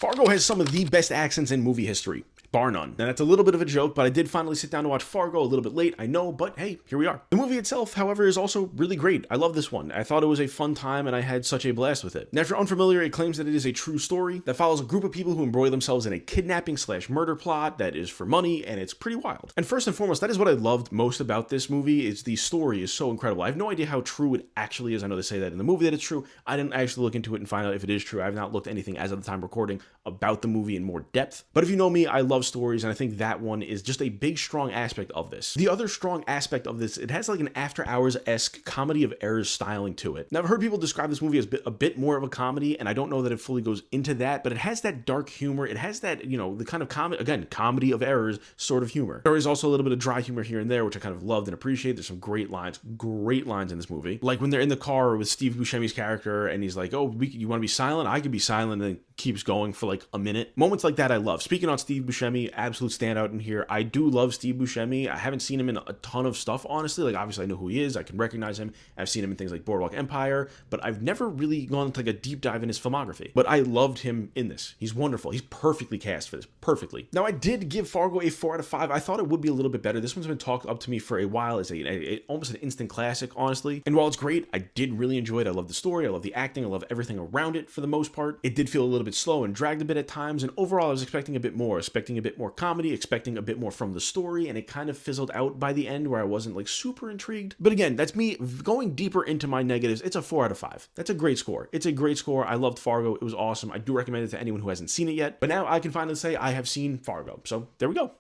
Fargo has some of the best accents in movie history, bar none. Now that's a little bit of a joke, but I did finally sit down to watch Fargo a little bit late, I know, but hey, here we are. The movie itself, however, is also really great. I love this one. I thought it was a fun time and I had such a blast with it. Now if you're unfamiliar, it claims that it is a true story that follows a group of people who embroil themselves in a kidnapping/murder plot that is for money, and it's pretty wild. And first and foremost, that is what I loved most about this movie, is the story is so incredible. I have no idea how true it actually is. I know they say that in the movie that it's true. I didn't actually look into it and find out if it is true. I have not looked anything as of the time recording about the movie in more depth. But if you know me, I love stories, and I think that one is just a big, strong aspect of this. The other strong aspect of this, it has like an After Hours-esque comedy of errors styling to it. Now, I've heard people describe this movie as a bit more of a comedy, and I don't know that it fully goes into that, but it has that dark humor. It has that, the kind of comedy of errors sort of humor. There is also a little bit of dry humor here and there, which I kind of loved and appreciate. There's some great lines in this movie. Like when they're in the car with Steve Buscemi's character, and he's like, oh, you want to be silent? I could be silent, and then keeps going for like a minute. Moments like that I love. Speaking on Steve Buscemi, absolute standout in here. I do love Steve Buscemi. I haven't seen him in a ton of stuff, honestly. Like, obviously I know who he is. I can recognize him. I've seen him in things like Boardwalk Empire, but I've never really gone into like a deep dive in his filmography. But I loved him in this. He's wonderful. He's perfectly cast for this. Perfectly. Now, I did give Fargo a 4 out of 5. I thought it would be a little bit better. This one's been talked up to me for a while as almost an instant classic, honestly. And while it's great, I did really enjoy it. I love the story. I love the acting. I love everything around it for the most part. It did feel a little bit slow and dragged a bit at times, and overall I was expecting a bit more, comedy, expecting a bit more from the story, and it kind of fizzled out by the end where I wasn't like super intrigued. But again, that's me going deeper into my negatives. It's a 4 out of 5. That's a great score. It's a great score. I loved Fargo. It was awesome. I do recommend it to anyone who hasn't seen it yet, but now I can finally say I have seen Fargo. So there we go.